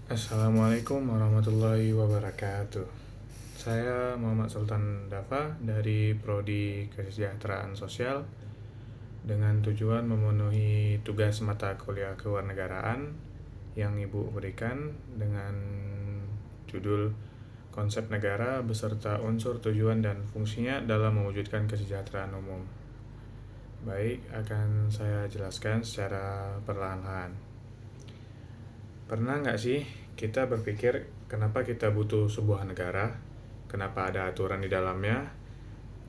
Assalamualaikum warahmatullahi wabarakatuh. Saya Muhammad Sultan Dafa dari Prodi Kesejahteraan Sosial dengan tujuan memenuhi tugas mata kuliah kewarganegaraan yang Ibu berikan dengan judul Konsep Negara beserta unsur tujuan dan fungsinya dalam mewujudkan kesejahteraan umum. Baik, akan saya jelaskan secara perlahan-lahan. Pernah nggak sih kita berpikir kenapa kita butuh sebuah negara? Kenapa ada aturan di dalamnya?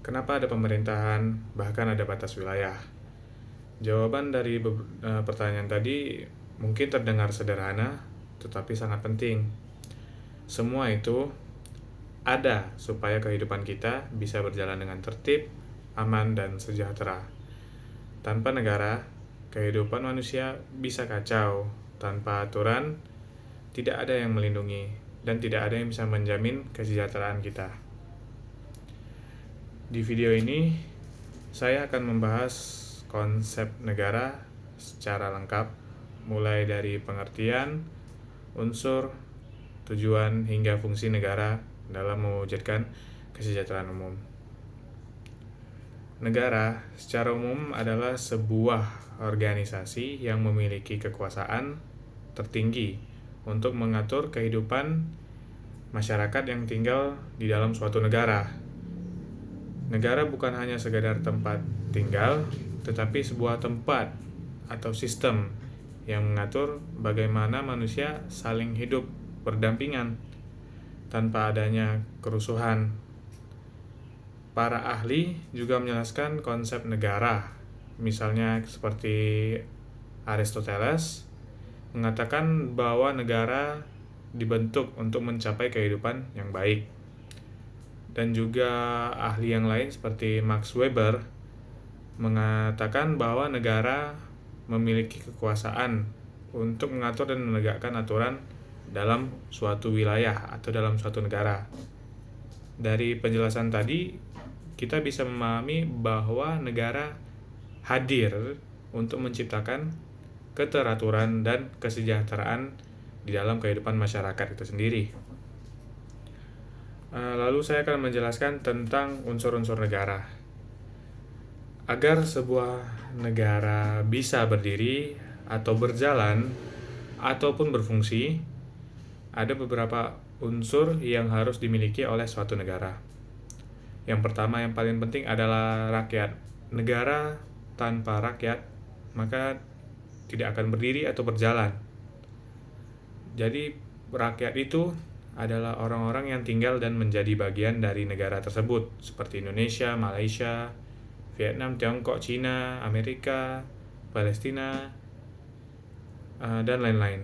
Kenapa ada pemerintahan? Bahkan ada batas wilayah? Jawaban dari pertanyaan tadi mungkin terdengar sederhana, tetapi sangat penting. Semua itu ada supaya kehidupan kita bisa berjalan dengan tertib, aman, dan sejahtera. Tanpa negara, kehidupan manusia bisa kacau. Tanpa aturan, tidak ada yang melindungi, dan tidak ada yang bisa menjamin kesejahteraan kita. Di video ini, saya akan membahas konsep negara secara lengkap, mulai dari pengertian, unsur, tujuan, hingga fungsi negara dalam mewujudkan kesejahteraan umum. Negara secara umum adalah sebuah organisasi yang memiliki kekuasaan tertinggi untuk mengatur kehidupan masyarakat yang tinggal di dalam suatu negara. Negara bukan hanya sekadar tempat tinggal, tetapi sebuah tempat atau sistem yang mengatur bagaimana manusia saling hidup berdampingan tanpa adanya kerusuhan. Para ahli juga menjelaskan konsep negara, misalnya seperti Aristoteles mengatakan bahwa negara dibentuk untuk mencapai kehidupan yang baik. Dan juga ahli yang lain seperti Max Weber mengatakan bahwa negara memiliki kekuasaan untuk mengatur dan menegakkan aturan dalam suatu wilayah atau dalam suatu negara. Dari penjelasan tadi, kita bisa memahami bahwa negara hadir untuk menciptakan keteraturan dan kesejahteraan di dalam kehidupan masyarakat itu sendiri. Lalu saya akan menjelaskan tentang unsur-unsur negara. Agar sebuah negara bisa berdiri atau berjalan ataupun berfungsi, ada beberapa unsur yang harus dimiliki oleh suatu negara. Yang pertama yang paling penting adalah rakyat. Negara tanpa rakyat maka tidak akan berdiri atau berjalan. Jadi rakyat itu adalah orang-orang yang tinggal dan menjadi bagian dari negara tersebut, seperti Indonesia, Malaysia, Vietnam, Tiongkok, Cina, Amerika, Palestina, dan lain-lain.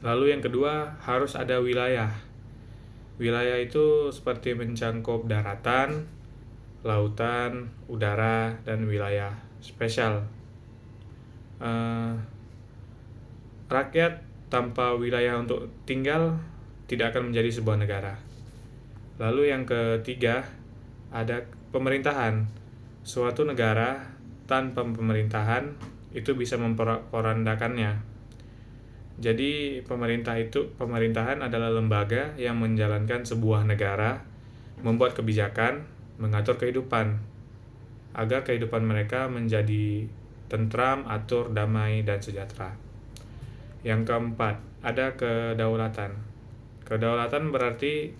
Lalu yang kedua, harus ada wilayah. Wilayah itu seperti mencangkup daratan, lautan, udara, dan wilayah spesial. Rakyat tanpa wilayah untuk tinggal tidak akan menjadi sebuah negara. Lalu yang ketiga, ada pemerintahan. Suatu negara tanpa pemerintahan itu bisa memporandakannya. Jadi pemerintahan adalah lembaga yang menjalankan sebuah negara, membuat kebijakan, mengatur kehidupan agar kehidupan mereka menjadi tentram, atur, damai, dan sejahtera. Yang keempat, ada kedaulatan. Kedaulatan berarti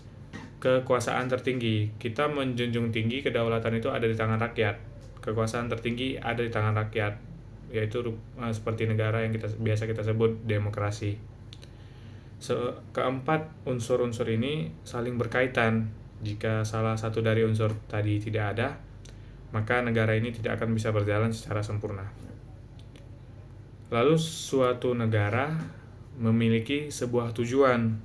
kekuasaan tertinggi. Kita menjunjung tinggi kedaulatan itu ada di tangan rakyat. Kekuasaan tertinggi ada di tangan rakyat, yaitu seperti negara yang biasa kita sebut demokrasi. Keempat unsur-unsur ini saling berkaitan. Jika salah satu dari unsur tadi tidak ada, maka negara ini tidak akan bisa berjalan secara sempurna. Lalu suatu negara memiliki sebuah tujuan.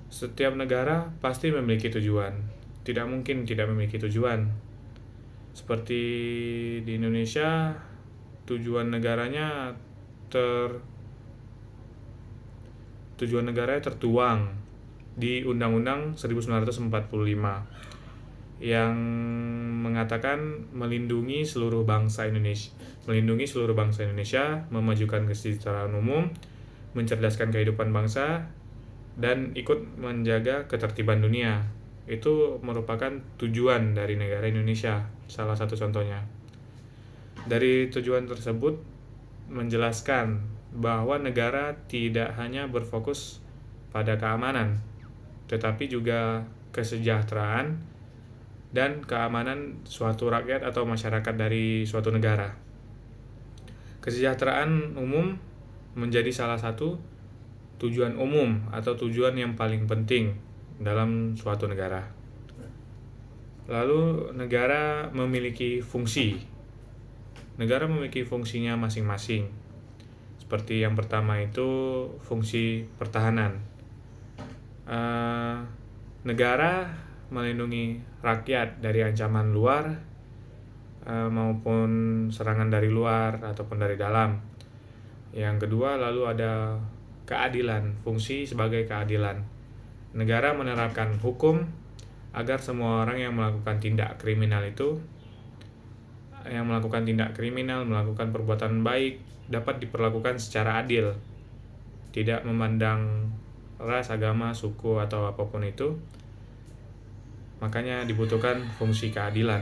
Setiap negara pasti memiliki tujuan. Tidak mungkin tidak memiliki tujuan. Seperti di Indonesia, tujuan negaranya tertuang di Undang-Undang 1945 yang mengatakan melindungi seluruh bangsa Indonesia, memajukan kesejahteraan umum, mencerdaskan kehidupan bangsa, dan ikut menjaga ketertiban dunia. Itu merupakan tujuan dari negara Indonesia, salah satu contohnya. Dari tujuan tersebut menjelaskan bahwa negara tidak hanya berfokus pada keamanan, tetapi juga kesejahteraan dan keamanan suatu rakyat atau masyarakat dari suatu negara. Kesejahteraan umum menjadi salah satu tujuan umum atau tujuan yang paling penting dalam suatu negara. Lalu negara memiliki fungsi. Negara memiliki fungsinya masing-masing. Seperti yang pertama itu fungsi pertahanan. Negara melindungi rakyat dari ancaman luar maupun serangan dari luar ataupun dari dalam. Yang kedua lalu ada keadilan, fungsi sebagai keadilan. Negara menerapkan hukum agar semua orang yang melakukan tindak kriminal, melakukan perbuatan baik dapat diperlakukan secara adil, tidak memandang ras, agama, suku, atau apapun itu. Makanya dibutuhkan fungsi keadilan.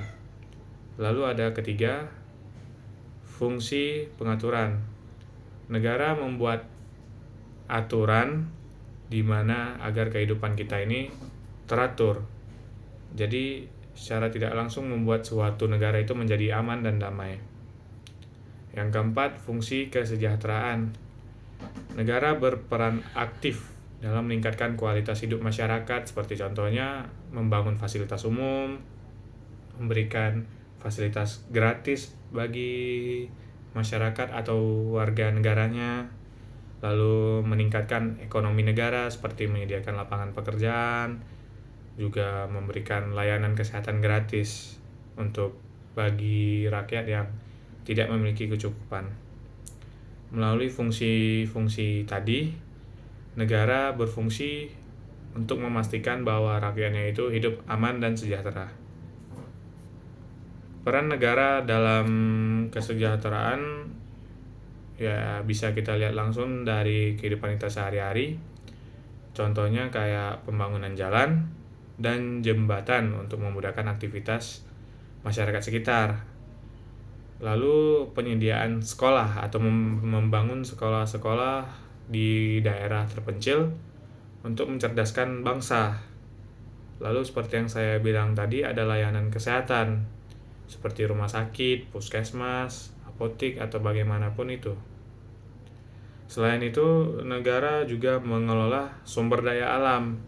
Lalu ada ketiga, fungsi pengaturan. Negara membuat aturan di mana agar kehidupan kita ini teratur. Jadi secara tidak langsung membuat suatu negara itu menjadi aman dan damai. Yang keempat, fungsi kesejahteraan. Negara berperan aktif dalam meningkatkan kualitas hidup masyarakat, seperti contohnya membangun fasilitas umum, memberikan fasilitas gratis bagi masyarakat atau warga negaranya, lalu meningkatkan ekonomi negara seperti menyediakan lapangan pekerjaan, juga memberikan layanan kesehatan gratis untuk bagi rakyat yang tidak memiliki kecukupan. Melalui fungsi-fungsi tadi, negara berfungsi untuk memastikan bahwa rakyatnya itu hidup aman dan sejahtera. Peran negara dalam kesejahteraan ya bisa kita lihat langsung dari kehidupan kita sehari-hari. Contohnya kayak pembangunan jalan dan jembatan untuk memudahkan aktivitas masyarakat sekitar. Lalu penyediaan sekolah atau membangun sekolah-sekolah di daerah terpencil untuk mencerdaskan bangsa. Lalu seperti yang saya bilang tadi, ada layanan kesehatan seperti rumah sakit, puskesmas, apotik, atau bagaimanapun itu. Selain itu, negara juga mengelola sumber daya alam.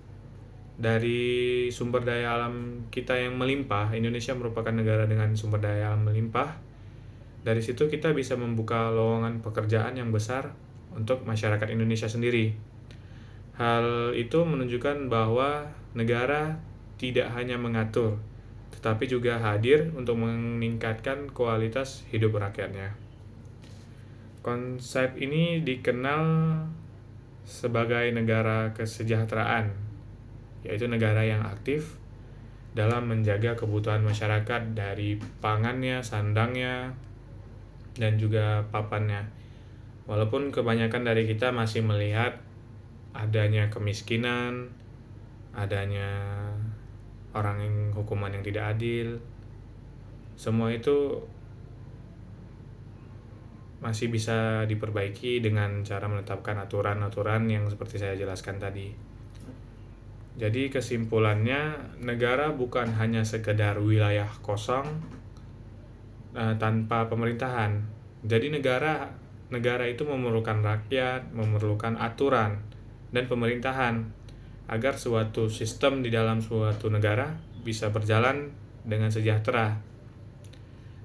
Dari sumber daya alam kita yang melimpah, Indonesia merupakan negara dengan sumber daya alam melimpah. Dari situ kita bisa membuka lowongan pekerjaan yang besar untuk masyarakat Indonesia sendiri. Hal itu menunjukkan bahwa negara tidak hanya mengatur, tetapi juga hadir untuk meningkatkan kualitas hidup rakyatnya. Konsep ini dikenal sebagai negara kesejahteraan, yaitu negara yang aktif dalam menjaga kebutuhan masyarakat dari pangannya, sandangnya, dan juga papannya. Walaupun kebanyakan dari kita masih melihat adanya kemiskinan, adanya orang yang hukuman yang tidak adil, semua itu masih bisa diperbaiki dengan cara menetapkan aturan-aturan yang seperti saya jelaskan tadi. Jadi kesimpulannya, negara bukan hanya sekedar wilayah kosong tanpa pemerintahan. Jadi negara itu memerlukan rakyat, memerlukan aturan dan pemerintahan agar suatu sistem di dalam suatu negara bisa berjalan dengan sejahtera.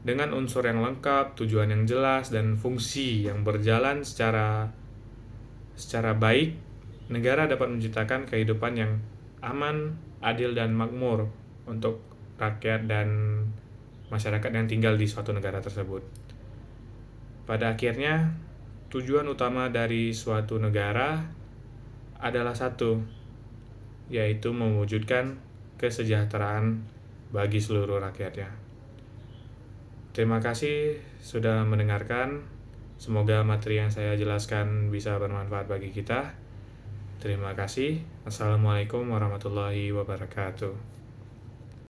Dengan unsur yang lengkap, tujuan yang jelas, dan fungsi yang berjalan secara baik, negara dapat menciptakan kehidupan yang aman, adil, dan makmur untuk rakyat dan masyarakat yang tinggal di suatu negara tersebut. Pada akhirnya, tujuan utama dari suatu negara adalah satu, yaitu mewujudkan kesejahteraan bagi seluruh rakyatnya. Terima kasih sudah mendengarkan. Semoga materi yang saya jelaskan bisa bermanfaat bagi kita. Terima kasih. Assalamualaikum warahmatullahi wabarakatuh.